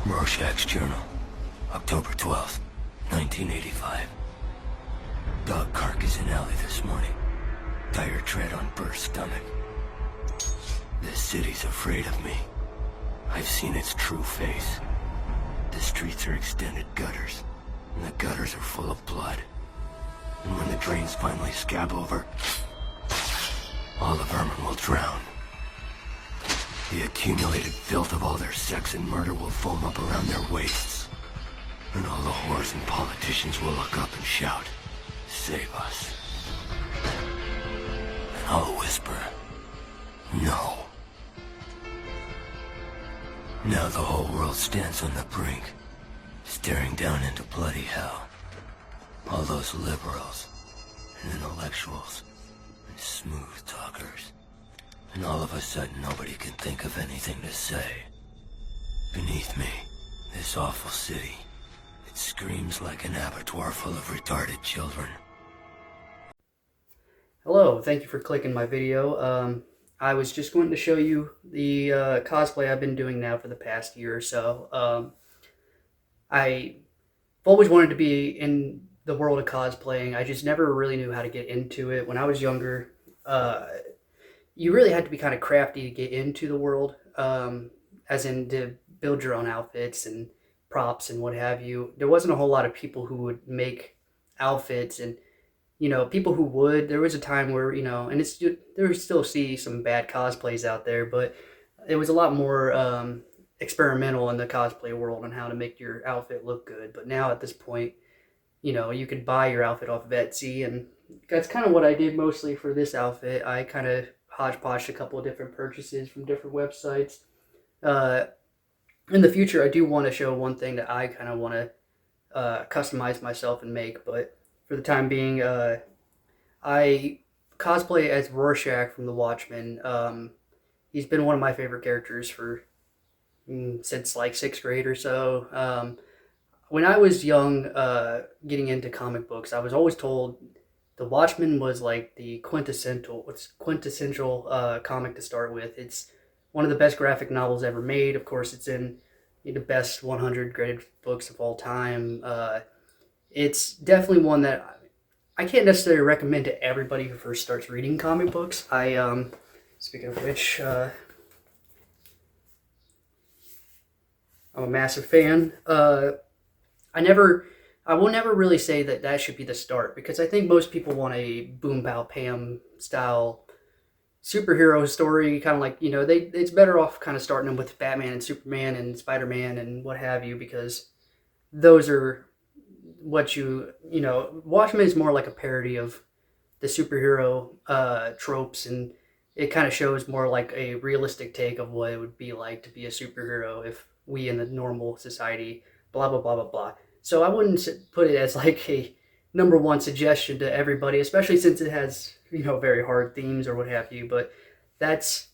Rorschach's Journal, October 12th, 1985. Dog carcass in alley this morning. Tire tread on burst stomach. This city's afraid of me. I've seen its true face. The streets are extended gutters, and the gutters are full of blood. And when the drains finally scab over, all the vermin will drown. The accumulated filth of all their sex and murder will foam up around their waists. And all the whores and politicians will look up and shout, "Save us." And I'll whisper, "No." Now the whole world stands on the brink, staring down into bloody hell. All those liberals and intellectuals and smooth talkers. And all of a sudden nobody can think of anything to say. Beneath me, this awful city, it screams like an abattoir full of retarded children. Hello, thank you for clicking my video. I was just going to show you the cosplay I've been doing now for the past year or so. I've always wanted to be in the world of cosplaying. I just never really knew how to get into it. When I was younger, you really had to be kind of crafty to get into the world, as in to build your own outfits and props and what have you. There wasn't a whole lot of people who would make outfits, and people who would. There was a time where, and there still see some bad cosplays out there, but it was a lot more experimental in the cosplay world on how to make your outfit look good. But now at this point, you could buy your outfit off of Etsy, and that's kind of what I did mostly for this outfit. I kind of hodgepodged a couple of different purchases from different websites. In the future, I do want to show one thing that I kind of want to customize myself and make, but for the time being, I cosplay as Rorschach from The Watchmen. He's been one of my favorite characters since like 6th grade or so. When I was young, getting into comic books, I was always told The Watchmen was like the quintessential comic to start with. It's one of the best graphic novels ever made. Of course, it's in the best 100 graded books of all time. It's definitely one that I can't necessarily recommend to everybody who first starts reading comic books. Speaking of which, I'm a massive fan. I will never really say that should be the start, because I think most people want a Boom Pow Pam style superhero story, kind of like, it's better off kind of starting them with Batman and Superman and Spider-Man and what have you, because those are what Watchmen is more like a parody of the superhero tropes, and it kind of shows more like a realistic take of what it would be like to be a superhero if we in the normal society, blah, blah, blah, blah, blah. So I wouldn't put it as like a number one suggestion to everybody, especially since it has, very hard themes or what have you. But that's,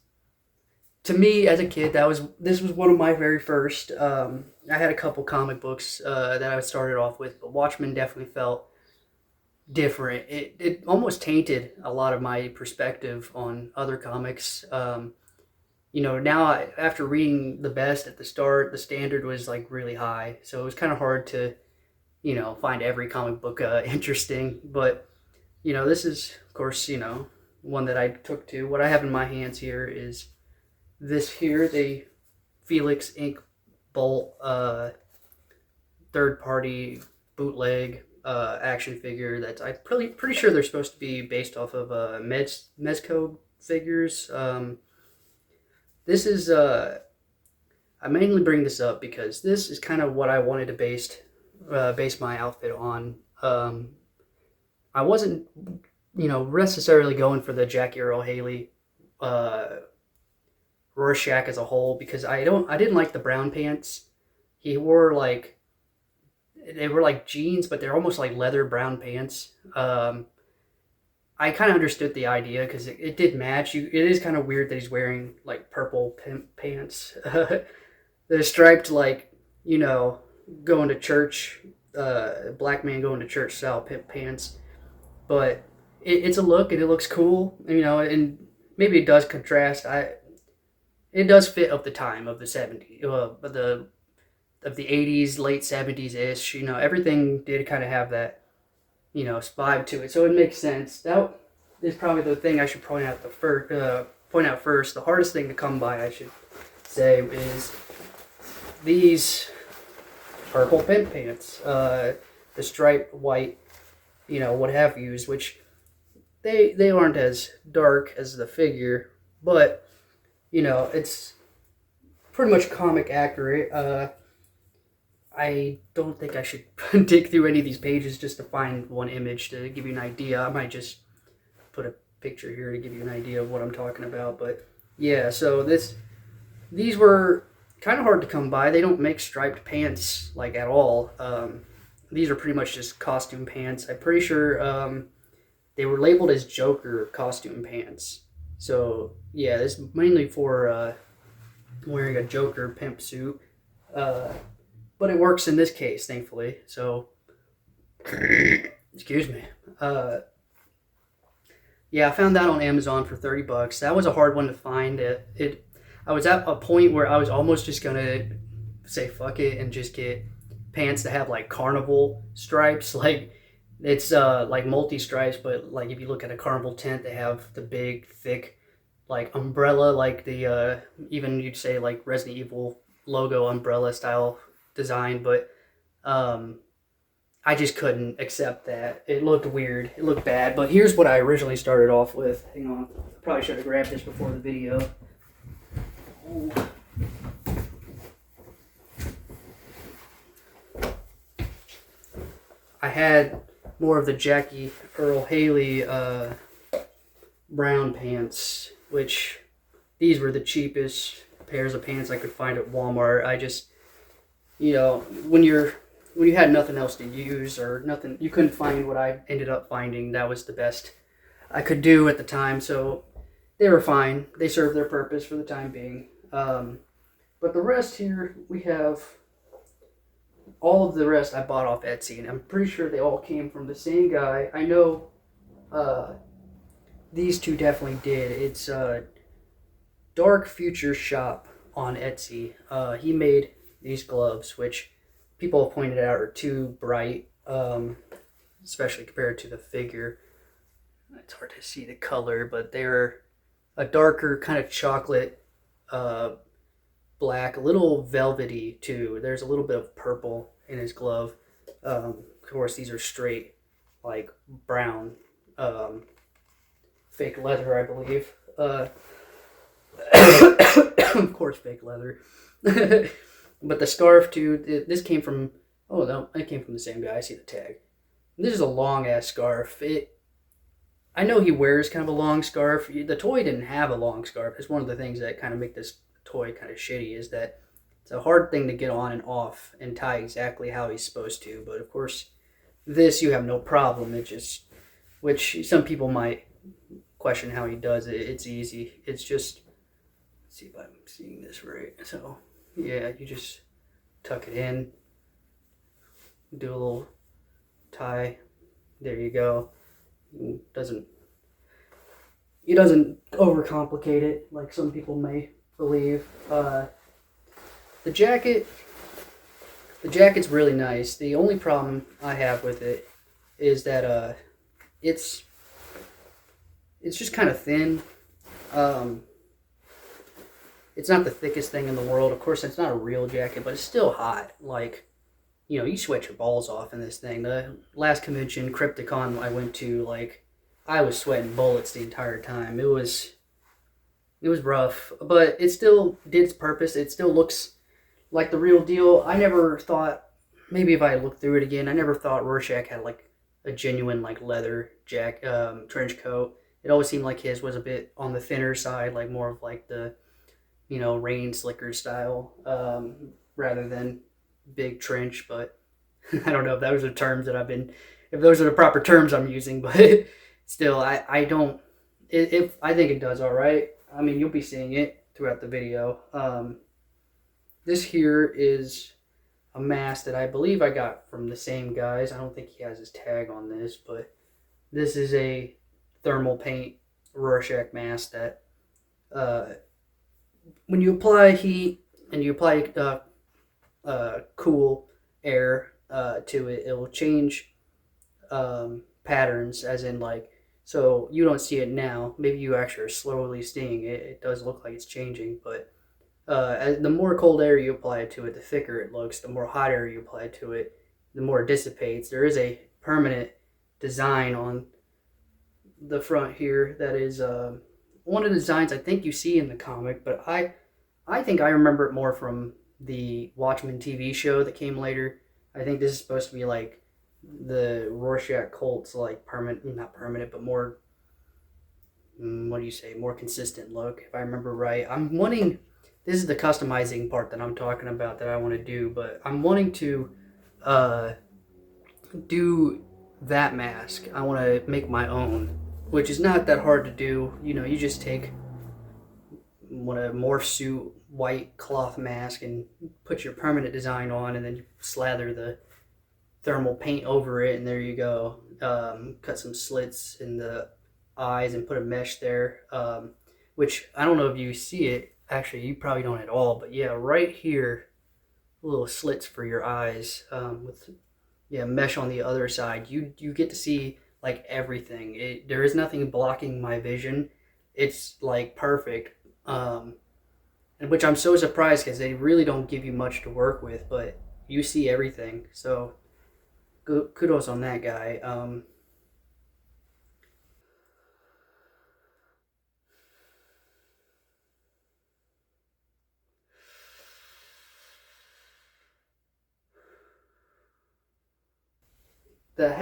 to me as a kid, this was one of my very first. I had a couple comic books that I started off with, but Watchmen definitely felt different. It almost tainted a lot of my perspective on other comics. Now after reading the best at the start, the standard was like really high, so it was kind of hard to, find every comic book interesting. But this is, of course, one that I took to. What I have in my hands here is this here, the Felix Ink Bolt third-party bootleg action figure that I'm pretty sure they're supposed to be based off of Mezco figures. This is, I mainly bring this up because this is kind of what I wanted to base my outfit on. I wasn't, necessarily going for the Jackie Earle Haley Rorschach as a whole, because I didn't like the brown pants. He wore they were like jeans, but they're almost like leather brown pants. I kind of understood the idea because it did match. It is kind of weird that he's wearing like purple pants. They're striped like, going to church, black man going to church style pants. But it's a look and it looks cool, and maybe it does contrast. It does fit of the time of the 70s, the 80s, late 70s ish. You know, everything did kind of have that, you know, vibe to it, so it makes sense. That is probably the thing I should point out first. The hardest thing to come by, I should say, is these purple pimp pants, the striped white, you know, what have yous, which they aren't as dark as the figure, but you know, it's pretty much comic accurate. I don't think I should dig through any of these pages just to find one image to give you an idea. I might just put a picture here to give you an idea of what I'm talking about. But yeah, so these were kind of hard to come by. They don't make striped pants like at all. These are pretty much just costume pants. I'm pretty sure they were labeled as Joker costume pants. So yeah, this is mainly for wearing a Joker pimp suit. But it works in this case, thankfully. So, excuse me. Yeah, I found that on Amazon for $30. That was a hard one to find. I was at a point where I was almost just gonna say fuck it and just get pants that have like carnival stripes. Like it's like multi stripes, but like if you look at a carnival tent, they have the big thick like umbrella, like the even you'd say like Resident Evil logo umbrella style design, but I just couldn't accept that. It looked weird. It looked bad. But here's what I originally started off with. Hang on. I probably should have grabbed this before the video. Ooh. I had more of the Jackie Earl Haley brown pants, which these were the cheapest pairs of pants I could find at Walmart. I just, you know, when you had nothing else to use or nothing, you couldn't find what I ended up finding. That was the best I could do at the time, so they were fine. They served their purpose for the time being. But the rest here, we have all of the rest I bought off Etsy, and I'm pretty sure they all came from the same guy. I know these two definitely did. It's Dark Future Shop on Etsy. He made these gloves, which people have pointed out are too bright, especially compared to the figure. It's hard to see the color, but they're a darker kind of chocolate black, a little velvety too. There's a little bit of purple in his glove. Of course, these are straight, like brown, fake leather, I believe. Of course, fake leather. But the scarf too. This came from. Oh no, it came from the same guy. I see the tag. This is a long ass scarf. I know he wears kind of a long scarf. The toy didn't have a long scarf. It's one of the things that kind of make this toy kind of shitty, is that it's a hard thing to get on and off and tie exactly how he's supposed to. But of course, this you have no problem. It just, which some people might question how he does it. It's easy. It's just, let's see if I'm seeing this right. So yeah, you just tuck it in, do a little tie. There you go. He doesn't overcomplicate it like some people may believe. The jacket's really nice. The only problem I have with it is that it's just kind of thin. It's not the thickest thing in the world. Of course, it's not a real jacket, but it's still hot. Like, you know, you sweat your balls off in this thing. The last convention, Crypticon, I went to, like, I was sweating bullets the entire time. It was rough, but it still did its purpose. It still looks like the real deal. I never thought, maybe if I looked through it again, I never thought Rorschach had, like, a genuine, like, leather trench coat. It always seemed like his was a bit on the thinner side, like, more of, like, the, you know, rain slicker style, rather than big trench. But I don't know if those are terms that if those are the proper terms I'm using, but still, I don't, I think it does all right. I mean, you'll be seeing it throughout the video. This here is a mask that I believe I got from the same guys. I don't think he has his tag on this, but this is a thermal paint Rorschach mask that, when you apply heat and you apply cool air to it. It will change patterns, as in like, so you don't see it now. Maybe you actually are slowly seeing it. It does look like it's changing, but the more cold air you apply to it, the thicker it looks. The more hot air you apply to it, the more it dissipates. There is a permanent design on the front here that is one of the designs I think you see in the comic, but I think I remember it more from the Watchmen TV show that came later. I think this is supposed to be like the Rorschach Colt's like permanent, not permanent, but more, what do you say, more consistent look, if I remember right. I'm wanting, this is the customizing part that I'm talking about that I want to do, but I'm wanting to do that mask. I want to make my own, which is not that hard to do. You know, you just take a morph suit, white cloth mask, and put your permanent design on, and then you slather the thermal paint over it, and there you go. Cut some slits in the eyes and put a mesh there, which I don't know if you see it. Actually, you probably don't at all, but yeah, right here, little slits for your eyes, with mesh on the other side. You get to see like everything. There is nothing blocking my vision. It's like perfect, and which I'm so surprised because they really don't give you much to work with, but you see everything. So kudos on that guy. The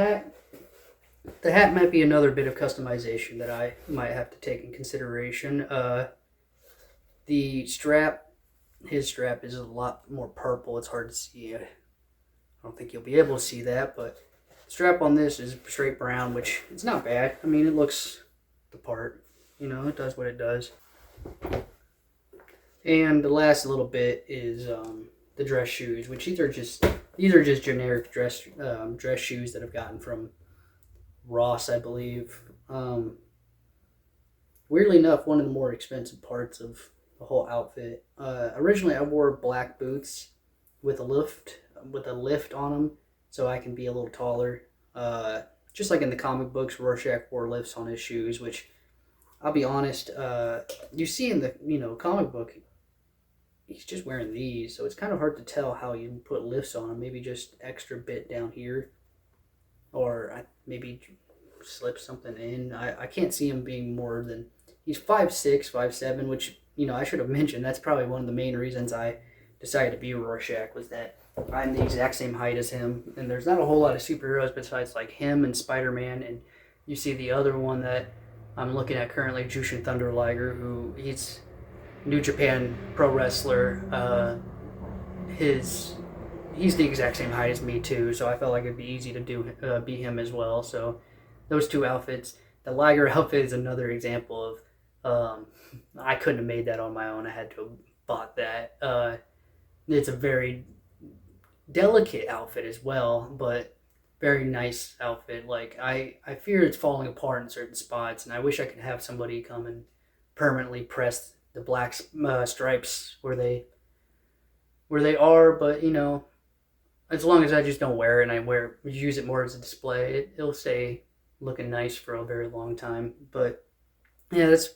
hat might be another bit of customization that I might have to take in consideration. The strap, his strap is a lot more purple. It's hard to see. I don't think you'll be able to see that, but the strap on this is straight brown, which it's not bad. I mean, it looks the part. You know, it does what it does. And the last little bit is the dress shoes, which these are just generic dress shoes that I've gotten from Ross, I believe. Weirdly enough, one of the more expensive parts of the whole outfit. Originally, I wore black boots with a lift on them, so I can be a little taller. Just like in the comic books, Rorschach wore lifts on his shoes, which I'll be honest, you see in the comic book, he's just wearing these, so it's kind of hard to tell how you put lifts on him. Maybe just extra bit down here, or maybe slip something in. I can't see him being more than, he's 5'6", 5'7", which, I should have mentioned, that's probably one of the main reasons I decided to be Rorschach, was that I'm the exact same height as him, and there's not a whole lot of superheroes besides like him and Spider-Man, and you see the other one that I'm looking at currently, Jushin Thunder Liger, who he's New Japan pro wrestler. He's the exact same height as me too, so I felt like it'd be easy to be him as well. So those two outfits. The Liger outfit is another example of I couldn't have made that on my own. I had to have bought that. It's a very delicate outfit as well, but very nice outfit. Like I fear it's falling apart in certain spots, and I wish I could have somebody come and permanently press the black stripes where they are, but as long as I just don't wear it and I use it more as a display, it'll stay looking nice for a very long time. But yeah, that's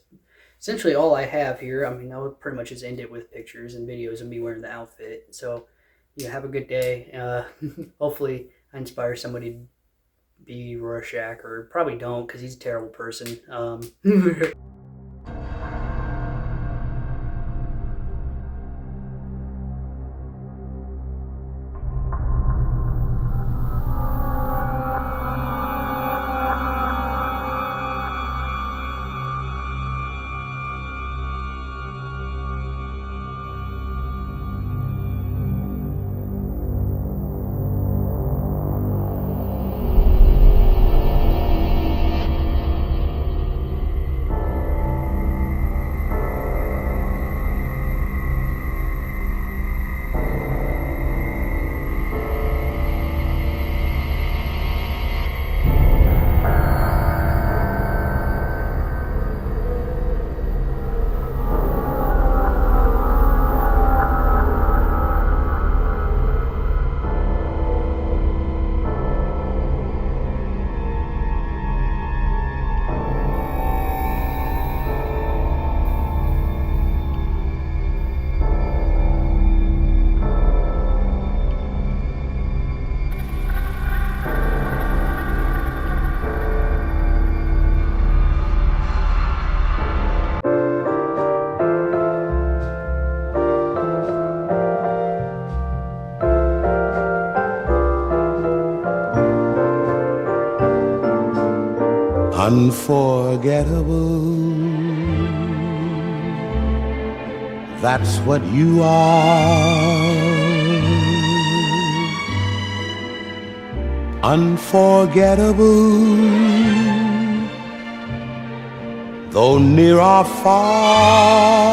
essentially all I have here. I mean, I would pretty much just end it with pictures and videos of me wearing the outfit. So have a good day. Hopefully I inspire somebody to be Rorschach, or probably don't, because he's a terrible person. Unforgettable, that's what you are. Unforgettable, though near or far.